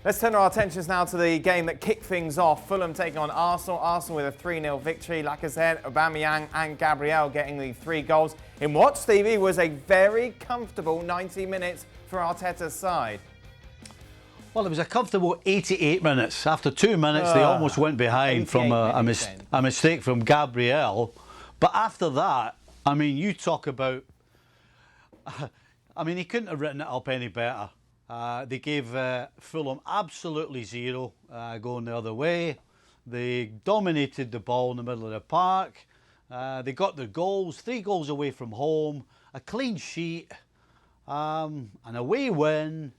Let's turn our attentions now to the game that kicked things off. Fulham taking on Arsenal. Arsenal with a 3-0 victory. Like I said, Aubameyang and Gabriel getting the 3 goals in what, Stevie, was a very comfortable 90 minutes for Arteta's side. Well, it was a comfortable 88 minutes. After 2 minutes, they almost went behind from a mistake from Gabriel. But after that, I mean, you talk about... I mean, he couldn't have written it up any better. They gave Fulham absolutely zero going the other way. They dominated the ball in the middle of the park. They got their goals, 3 goals away from home, a clean sheet, an away win.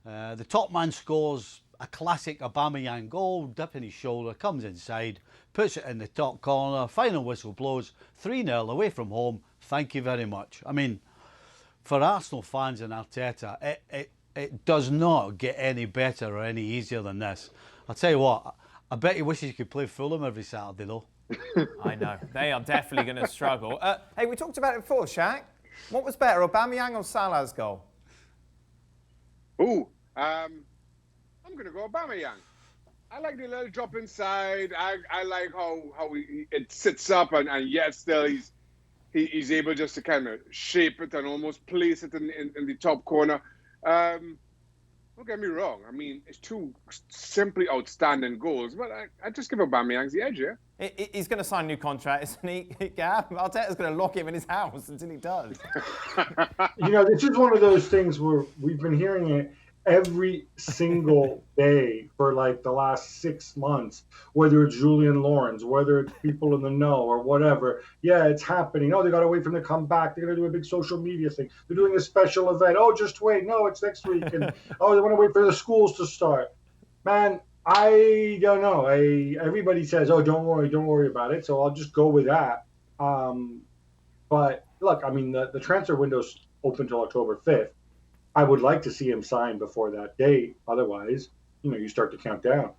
The top man scores a classic Aubameyang goal, dipping his shoulder, comes inside, puts it in the top corner, final whistle blows, 3-0 away from home. Thank you very much. I mean, for Arsenal fans and Arteta, it does not get any better or any easier than this. I'll tell you what, I bet he wishes he could play Fulham every Saturday, though. I know. They are definitely going to struggle. Hey, we talked about it before, Shaq. What was better, Aubameyang or Salah's goal? Ooh, I'm going to go Aubameyang. I like the little drop inside. I like how it sits up, and yet still he's able just to kind of shape it and almost place it in the top corner. Don't get me wrong. I mean, it's 2 simply outstanding goals, but I just give Aubameyang the edge, yeah? He's going to sign a new contract, isn't he, Gab? Arteta's going to lock him in his house until he does. You know, this is one of those things where we've been hearing it every single day for like the last 6 months, whether it's Julian Lawrence, whether it's people in the know or whatever. Yeah, it's happening. Oh, they got to wait for him to come back. They're going to do a big social media thing. They're doing a special event. Oh, just wait. No, it's next week. And oh, they want to wait for the schools to start. Man, I don't know. Everybody says, oh, don't worry about it. So I'll just go with that. But look, I mean, the transfer window's open till October 5th. I would like to see him sign before that date. Otherwise, you start to count down.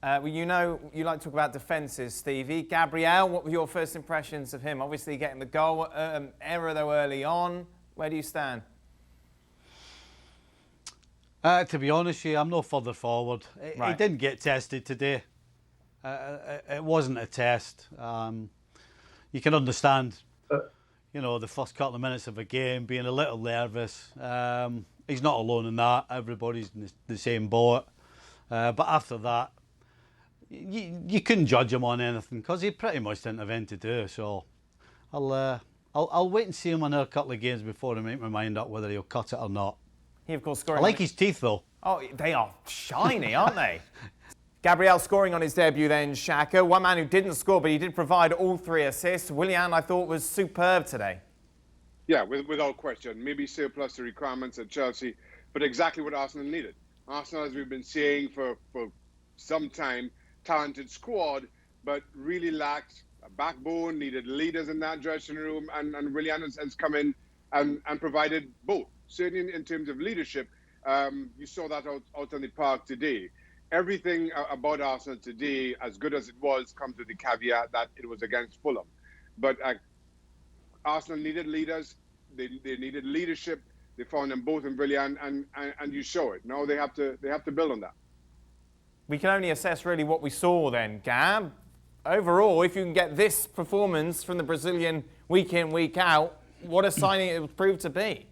Well, you like to talk about defences, Stevie. Gabriel, what were your first impressions of him? Obviously getting the goal, error though early on. Where do you stand? To be honest with you, I'm no further forward. Right. He didn't get tested today. It wasn't a test. You can understand... the first couple of minutes of a game, being a little nervous. He's not alone in that. Everybody's in the same boat. But after that, you couldn't judge him on anything because he pretty much didn't have anything to do. So I'll wait and see him on a couple of games before I make my mind up whether he'll cut it or not. He, of course, scoring. I like his teeth, though. Oh, they are shiny, aren't they? Gabriel scoring on his debut then, Shaka. One man who didn't score, but he did provide all 3 assists. Willian, I thought, was superb today. Yeah, without question. Maybe surplus to requirements at Chelsea, but exactly what Arsenal needed. Arsenal, as we've been saying for some time, talented squad, but really lacked a backbone, needed leaders in that dressing room, and Willian has come in and provided both. Certainly in terms of leadership, you saw that out on the park today. Everything about Arsenal today, as good as it was, comes with the caveat that it was against Fulham. But Arsenal needed leaders. They needed leadership. They found them both in Willian, and you show it. Now they have to build on that. We can only assess really what we saw then, Gab. Overall, if you can get this performance from the Brazilian week in, week out, what a signing it would prove to be.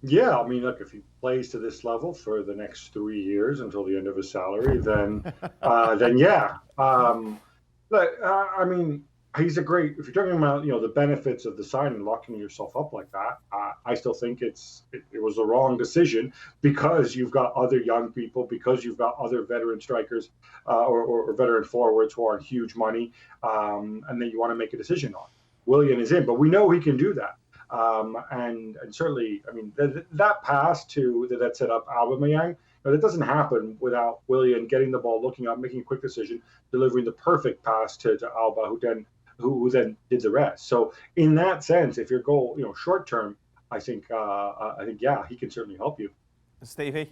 Yeah, I mean, look, if he plays to this level for the next 3 years until the end of his salary, then yeah. I mean, he's a great. If you're talking about the benefits of the signing, locking yourself up like that, I still think it was the wrong decision because you've got other young people, because you've got other veteran strikers or veteran forwards who are on huge money, and then you want to make a decision on. Willian is in, but we know he can do that. And certainly, I mean, that pass that set up Aubameyang, that doesn't happen without Willian getting the ball, looking up, making a quick decision, delivering the perfect pass to Alba, who then did the rest. So in that sense, if your goal, short term, I think yeah, he can certainly help you. Stevie?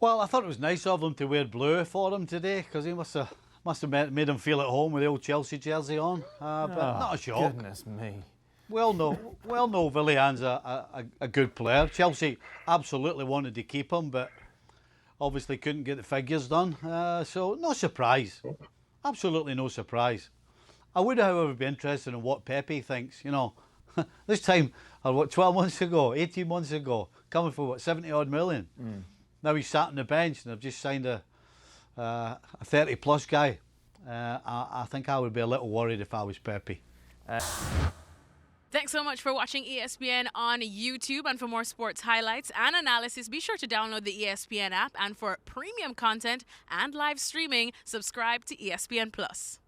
Well, I thought it was nice of them to wear blue for him today because he must have made him feel at home with the old Chelsea jersey on. But not a shock. Goodness me. well know Willian's a good player. Chelsea absolutely wanted to keep him, but obviously couldn't get the figures done. So no surprise. Absolutely no surprise. I would, however, be interested in what Pepe thinks. You know, this time, 12 months ago, 18 months ago, coming for 70-odd million. Now he's sat on the bench and they've just signed a 30-plus guy. I think I would be a little worried if I was Pepe. Thanks so much for watching ESPN on YouTube. And for more sports highlights and analysis, be sure to download the ESPN app. And for premium content and live streaming, subscribe to ESPN Plus.